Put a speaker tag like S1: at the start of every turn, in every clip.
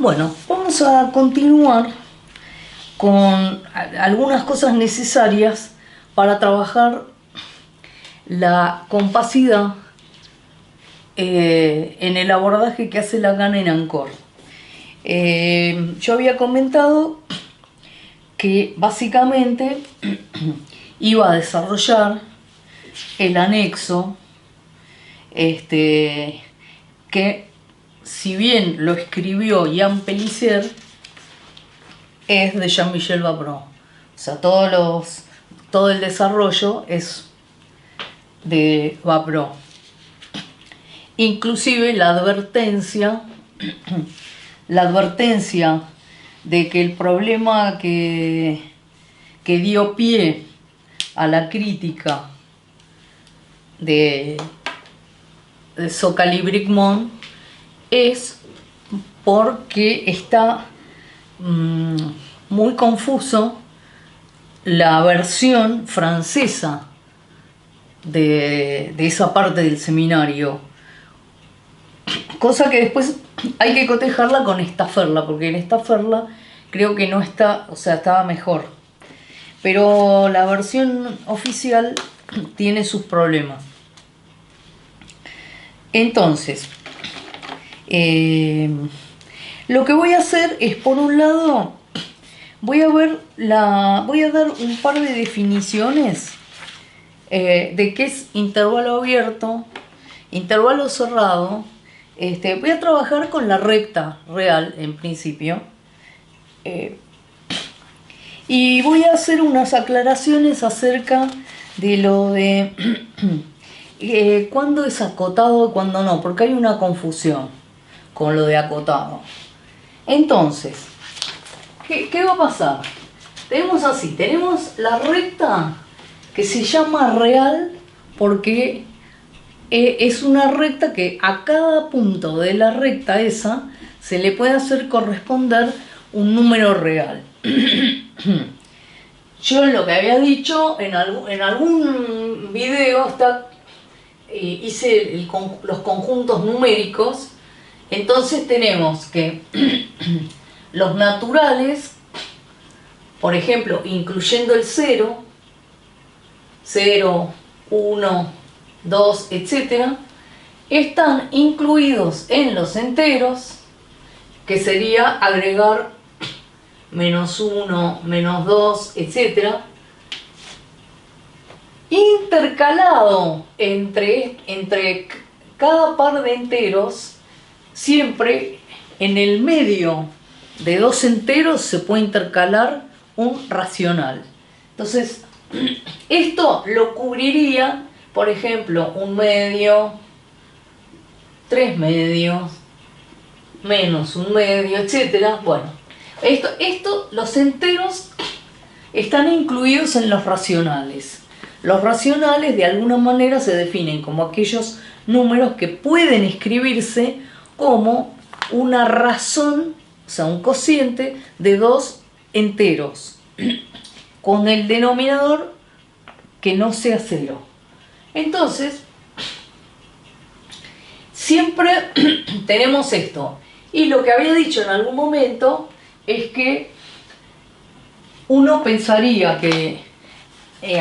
S1: Bueno, vamos a continuar con algunas cosas necesarias para trabajar la compacidad en el abordaje que hace Lacan en Ancor. Yo había comentado que básicamente iba a desarrollar el anexo que, si bien lo escribió Jean Pelissier, es de Jean-Michel Vapron. O sea, todo el desarrollo es de Vapron. Inclusive la advertencia de que el problema que dio pie a la crítica de Socali-Bricmont es porque está muy confuso la versión francesa de esa parte del seminario, cosa que después hay que cotejarla con Staffordla, porque en Staffordla creo que no está, o sea, estaba mejor, pero la versión oficial tiene sus problemas. Entonces, lo que voy a hacer es, por un lado, voy a dar un par de definiciones de qué es intervalo abierto, intervalo cerrado. Voy a trabajar con la recta real en principio, y voy a hacer unas aclaraciones acerca de lo de cuándo es acotado y cuándo no, porque hay una confusión con lo de acotado. Entonces, ¿qué va a pasar? Tenemos la recta que se llama real porque es una recta que a cada punto de la recta esa se le puede hacer corresponder un número real. Yo lo que había dicho en algún video hice los conjuntos numéricos. Entonces tenemos que los naturales, por ejemplo, incluyendo el 0, 1, 2, etc., están incluidos en los enteros, que sería agregar -1, -2, etc., intercalado entre cada par de enteros. Siempre en el medio de dos enteros se puede intercalar un racional. Entonces, esto lo cubriría, por ejemplo, 1 medio, 3 medios, menos 1 medio, etc. Bueno, los enteros están incluidos en los racionales. Los racionales de alguna manera se definen como aquellos números que pueden escribirse como una razón, o sea, un cociente de dos enteros, con el denominador que no sea 0. Entonces, siempre tenemos esto. Y lo que había dicho en algún momento es que uno pensaría que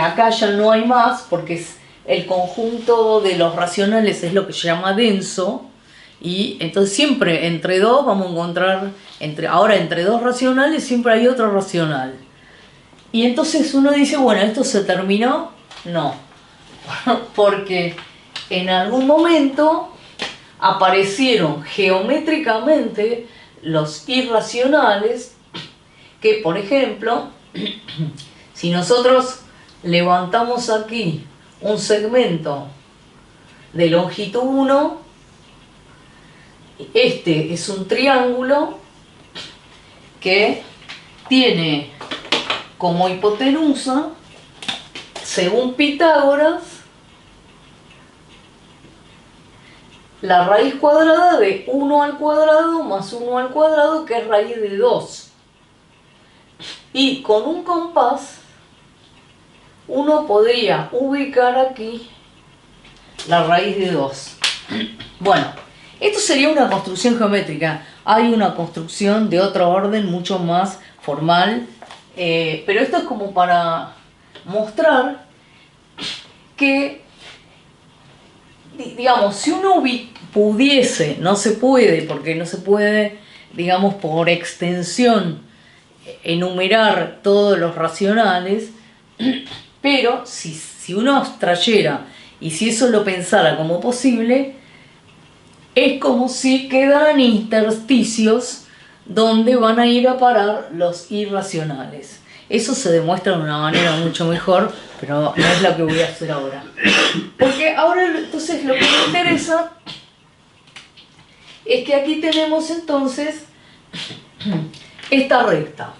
S1: acá ya no hay más, porque el conjunto de los racionales es lo que se llama denso, y entonces siempre entre dos vamos a encontrar, entre dos racionales siempre hay otro racional. Y entonces uno dice, bueno, ¿esto se terminó? No, porque en algún momento aparecieron geométricamente los irracionales que, por ejemplo, si nosotros levantamos aquí un segmento de longitud 1, este es un triángulo que tiene como hipotenusa, según Pitágoras, la raíz cuadrada de 1 al cuadrado más 1 al cuadrado, que es raíz de 2. Y con un compás uno podría ubicar aquí la raíz de 2. Bueno, Esto sería una construcción geométrica. Hay una construcción de otro orden mucho más formal, pero esto es como para mostrar que, digamos, si uno pudiese, no se puede, porque no se puede, digamos, por extensión, enumerar todos los racionales, pero si uno abstrayera y si eso lo pensara como posible, es como si quedaran intersticios donde van a ir a parar los irracionales. Eso se demuestra de una manera mucho mejor, pero no es lo que voy a hacer ahora. Porque ahora entonces lo que me interesa es que aquí tenemos entonces esta recta,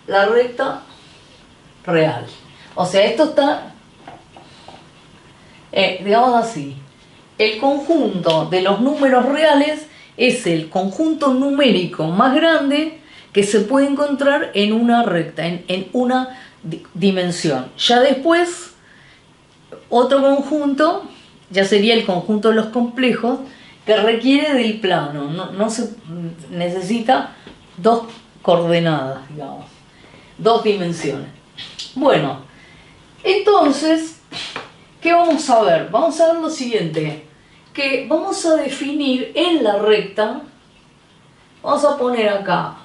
S1: la recta real. O sea, esto está, digamos así, el conjunto de los números reales es el conjunto numérico más grande que se puede encontrar en una recta, en una dimensión. Ya después, otro conjunto, ya sería el conjunto de los complejos, que requiere del plano. No se necesita dos coordenadas, digamos, dos dimensiones. Bueno, entonces, ¿qué vamos a ver? Vamos a ver lo siguiente, que vamos a definir en la recta, vamos a poner acá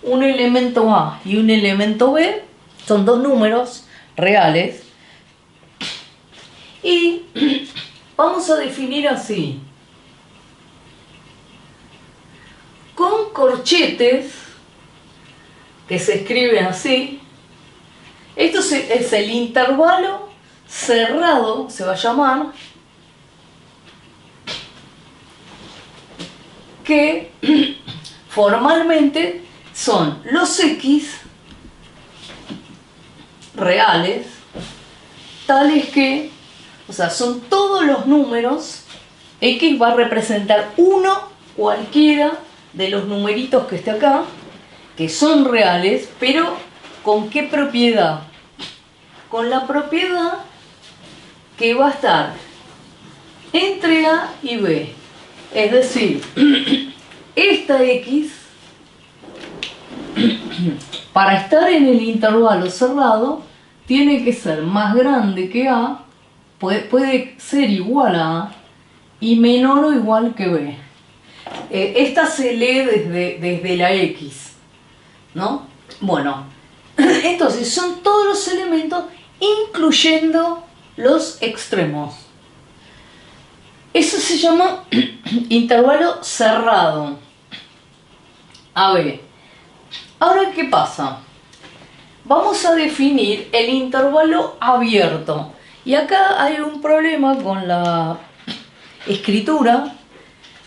S1: un elemento A y un elemento B, son dos números reales, y vamos a definir así, con corchetes, que se escribe así. Esto es el intervalo cerrado, se va a llamar, que formalmente son los X reales, tales que, o sea, son todos los números. X va a representar uno cualquiera de los numeritos que esté acá, que son reales, pero ¿con qué propiedad? Con la propiedad que va a estar entre A y B. Es decir, esta X, para estar en el intervalo cerrado, tiene que ser más grande que A, puede ser igual a A, y menor o igual que B. Esta se lee desde la X, ¿no? Bueno, entonces son todos los elementos, incluyendo los extremos. Eso se llama intervalo cerrado. A ver, ahora ¿qué pasa? Vamos a definir el intervalo abierto. Y acá hay un problema con la escritura,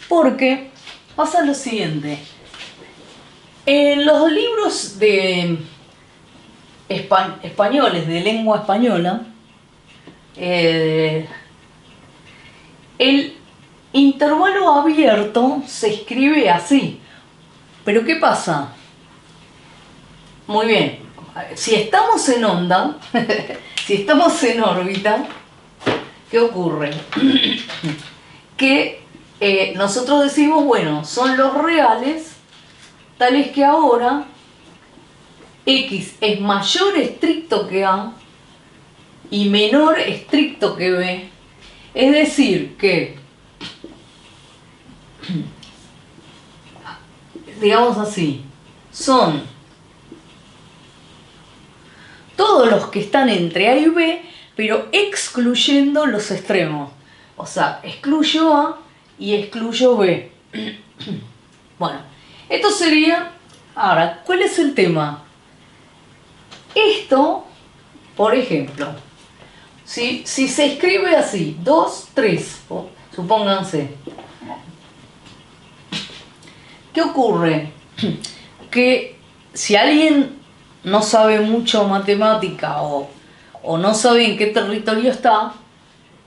S1: porque pasa lo siguiente. En los libros de españoles, de lengua española, el intervalo abierto se escribe así. Pero ¿qué pasa? Muy bien, si estamos en onda, si estamos en órbita, ¿qué ocurre? Que nosotros decimos, bueno, son los reales, tales que ahora X es mayor estricto que A y menor estricto que B. Es decir, que, digamos así, son todos los que están entre A y B, pero excluyendo los extremos. O sea, excluyo A y excluyo B. Bueno, esto sería... Ahora, ¿cuál es el tema? Esto, por ejemplo, si se escribe así, 2, 3, supónganse. ¿Qué ocurre? Que si alguien no sabe mucho matemática o no sabe en qué territorio está,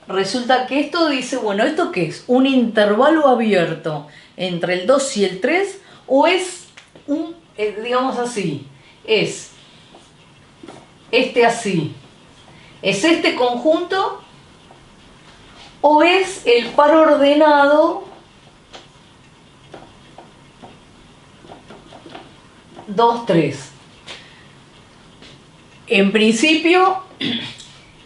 S1: resulta que esto dice, bueno, ¿esto qué es? ¿Un intervalo abierto entre el 2 y el 3? ¿O es un, digamos así, es este así? ¿Es este conjunto? ¿O es el par ordenado 2, 3. En principio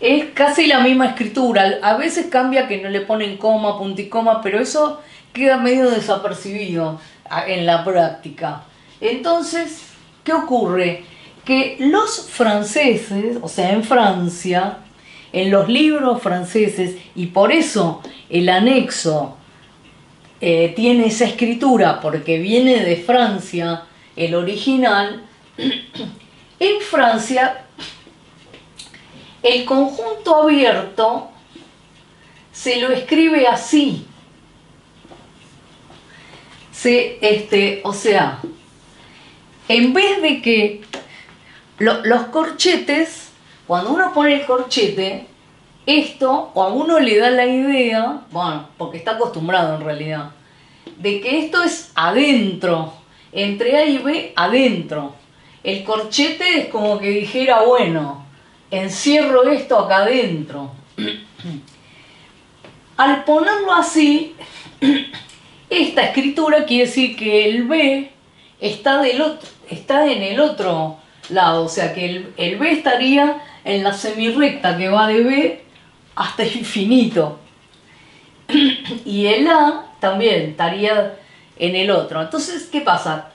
S1: es casi la misma escritura. A veces cambia que no le ponen coma, punticoma, pero eso queda medio desapercibido en la práctica. Entonces, ¿qué ocurre? Que los franceses, o sea, en Francia, en los libros franceses, y por eso el anexo tiene esa escritura, porque viene de Francia el original. En Francia, el conjunto abierto se lo escribe así. O sea, en vez de que los corchetes, cuando uno pone el corchete, esto, o a uno le da la idea, bueno, porque está acostumbrado en realidad, de que esto es adentro, entre A y B, adentro. El corchete es como que dijera, bueno, encierro esto acá adentro. Al ponerlo así, esta escritura quiere decir que el B está en el otro lado, o sea que el B estaría en la semirrecta que va de B hasta infinito. Y el A también estaría en el otro. Entonces, ¿qué pasa?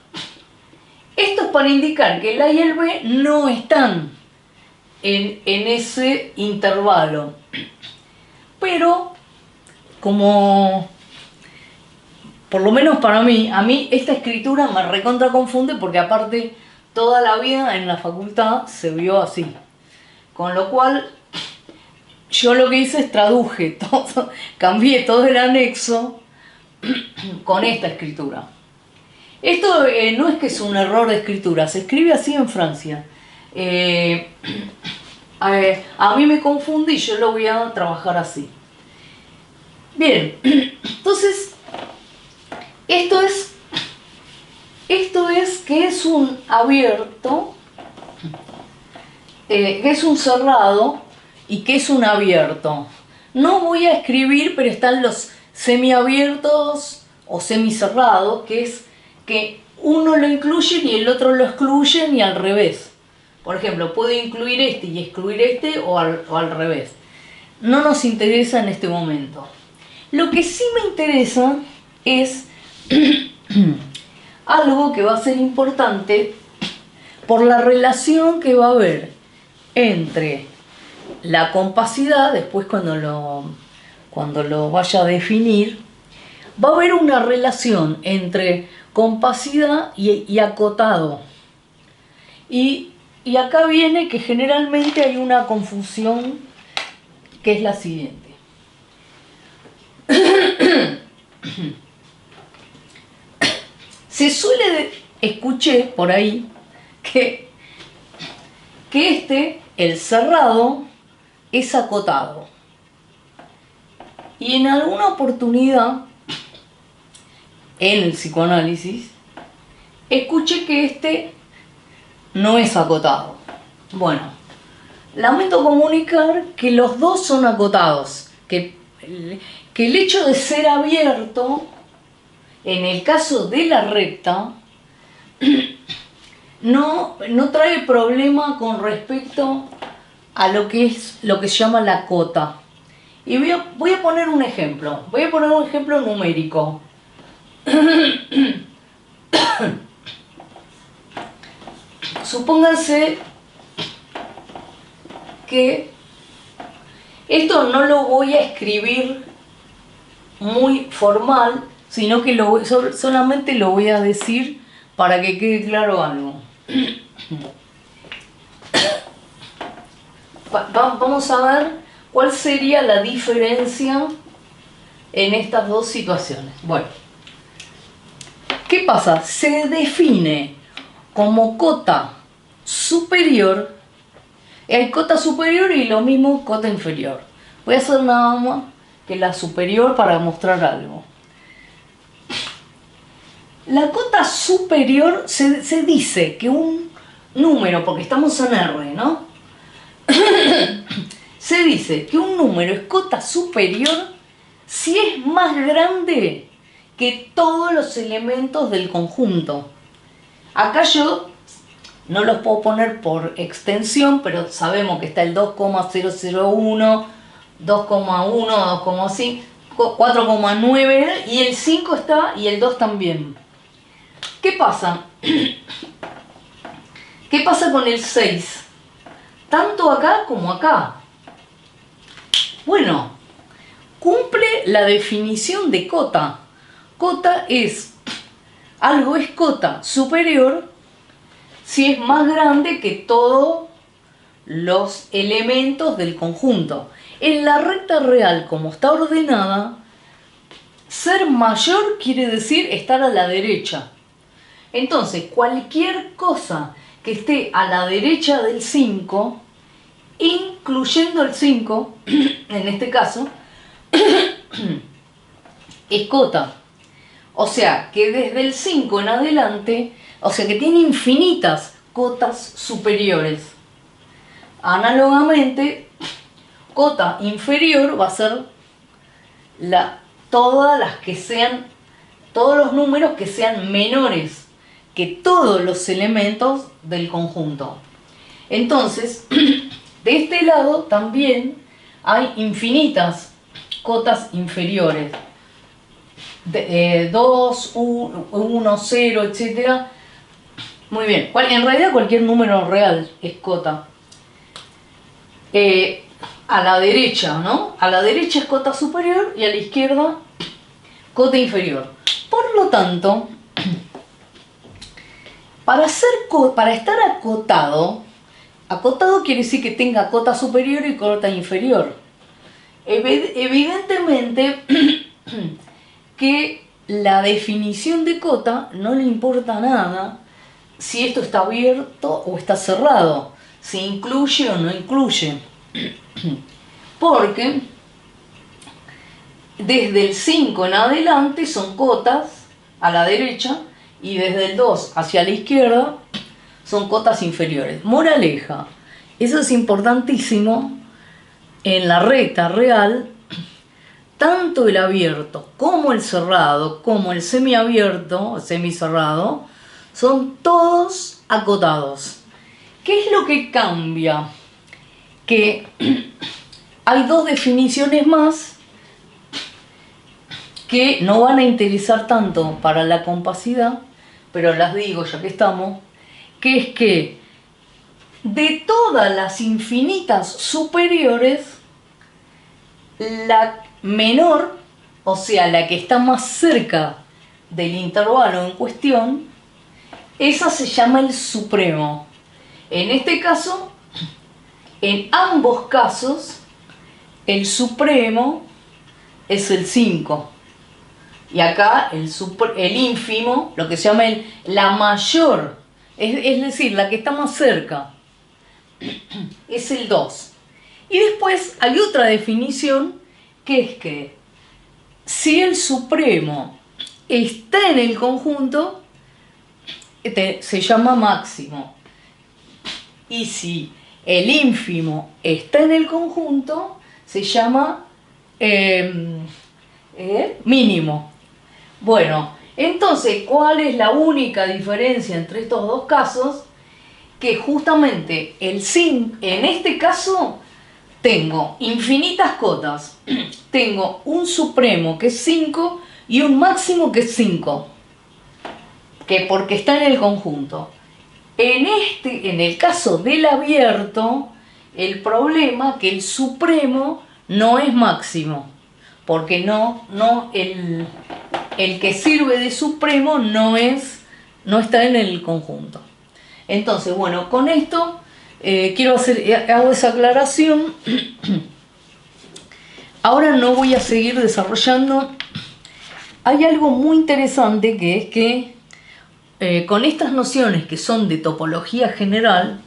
S1: Esto es para indicar que el A y el B no están en ese intervalo. Pero, como, por lo menos para mí, a mí esta escritura me recontra confunde porque aparte toda la vida en la facultad se vio así. Con lo cual, yo lo que hice es traduje todo, cambié todo el anexo con esta escritura. Esto no es que es un error de escritura, se escribe así en Francia. A mí me confunde y yo lo voy a trabajar así. Bien, entonces, esto es que es un abierto, que es un cerrado y que es un abierto. No voy a escribir, pero están los semiabiertos o semicerrados, que es que uno lo incluye y el otro lo excluyen y al revés. Por ejemplo, puedo incluir este y excluir este o al revés. No nos interesa en este momento. Lo que sí me interesa es algo que va a ser importante por la relación que va a haber entre la compacidad, después cuando lo vaya a definir, va a haber una relación entre compacidad y acotado. Y acá viene que generalmente hay una confusión que es la siguiente. Escuché por ahí que el cerrado, es acotado. Y en alguna oportunidad, en el psicoanálisis, escuché que no es acotado. Bueno, lamento comunicar que los dos son acotados, que el hecho de ser abierto, en el caso de la recta, no trae problema con respecto a lo que se llama la cota. Y voy a poner un ejemplo. Voy a poner un ejemplo numérico. Supónganse que esto no lo voy a escribir muy formal, sino que solamente lo voy a decir para que quede claro algo. Vamos a ver cuál sería la diferencia en estas dos situaciones. Bueno, ¿qué pasa? Se define como cota superior, hay cota superior y lo mismo cota inferior. Voy a hacer nada más que la superior para mostrar algo. La cota superior se dice que un número, porque estamos en R, ¿no? Se dice que un número es cota superior si es más grande que todos los elementos del conjunto. Acá yo no los puedo poner por extensión, pero sabemos que está el 2,001, 2,1, 2,5, 4,9 y el 5 está y el 2 también. ¿Qué pasa? ¿Qué pasa con el 6? Tanto acá como acá. Bueno, cumple la definición de cota. Cota es, algo es cota superior si es más grande que todos los elementos del conjunto. En la recta real, como está ordenada, ser mayor quiere decir estar a la derecha. Entonces, cualquier cosa que esté a la derecha del 5, incluyendo el 5, en este caso, es cota. O sea, que desde el 5 en adelante, o sea, que tiene infinitas cotas superiores. Análogamente, cota inferior va a ser todas las que sean, todos los números que sean menores que todos los elementos del conjunto. Entonces, de este lado también hay infinitas cotas inferiores. 2, 1, 0, etc. Muy bien. En realidad cualquier número real es cota. A la derecha, ¿no? A la derecha es cota superior y a la izquierda cota inferior. Por lo tanto, para estar acotado quiere decir que tenga cota superior y cota inferior. Evidentemente que la definición de cota no le importa nada si esto está abierto o está cerrado, si incluye o no incluye. Porque desde el 5 en adelante son cotas a la derecha y desde el 2 hacia la izquierda son cotas inferiores. Moraleja, eso es importantísimo en la recta real. Tanto el abierto como el cerrado, como el semiabierto, semicerrado, son todos acotados. ¿Qué es lo que cambia? Que hay dos definiciones más que no van a interesar tanto para la compacidad, pero las digo ya que estamos, que es que de todas las infinitas superiores, la menor, o sea, la que está más cerca del intervalo en cuestión, esa se llama el supremo. En este caso, en ambos casos, el supremo es el 5. Y acá el ínfimo, lo que se llama la mayor, es decir, la que está más cerca, es el 2. Y después hay otra definición, que es que si el supremo está en el conjunto, se llama máximo. Y si el ínfimo está en el conjunto, se llama mínimo. Bueno, entonces, ¿cuál es la única diferencia entre estos dos casos? Que justamente el 5, en este caso, tengo infinitas cotas. Tengo un supremo que es 5 y un máximo que es 5. Que porque está en el conjunto. En el caso del abierto, el problema es que el supremo no es máximo. Porque el que sirve de supremo no está en el conjunto. Entonces, bueno, con esto hago esa aclaración. Ahora no voy a seguir desarrollando. Hay algo muy interesante que es que con estas nociones que son de topología general,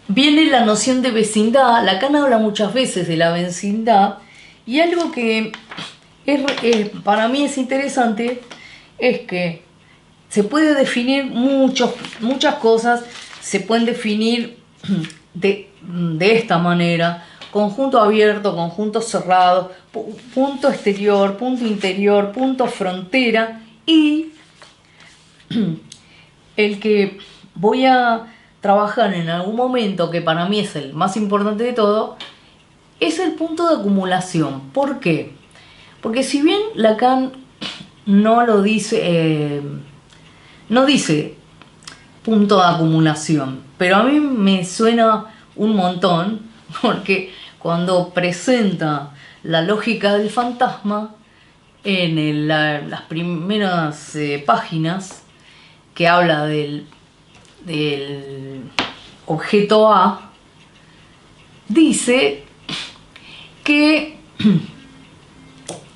S1: viene la noción de vecindad. Lacan habla muchas veces de la vecindad, y algo que para mí es interesante es que se puede definir muchas cosas, se pueden definir de esta manera: conjunto abierto, conjunto cerrado, punto exterior, punto interior, punto frontera, y el que voy a trabajar en algún momento, que para mí es el más importante de todo, es el punto de acumulación. ¿Por qué? Porque si bien Lacan no lo dice, no dice punto de acumulación, pero a mí me suena un montón, porque cuando presenta la lógica del fantasma, en las primeras páginas, que habla del objeto A, dice que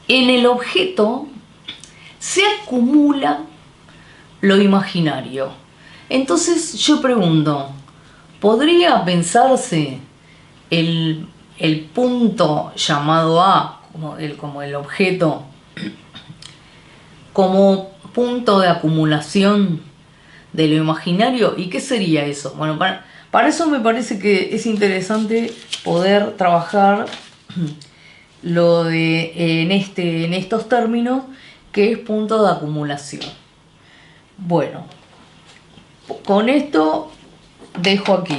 S1: en el objeto se acumula lo imaginario. Entonces yo pregunto, ¿podría pensarse el punto llamado A, como el objeto, como punto de acumulación de lo imaginario? ¿Y qué sería eso? Bueno, para eso me parece que es interesante poder trabajar lo de en estos términos, que es punto de acumulación. Bueno, con esto dejo aquí.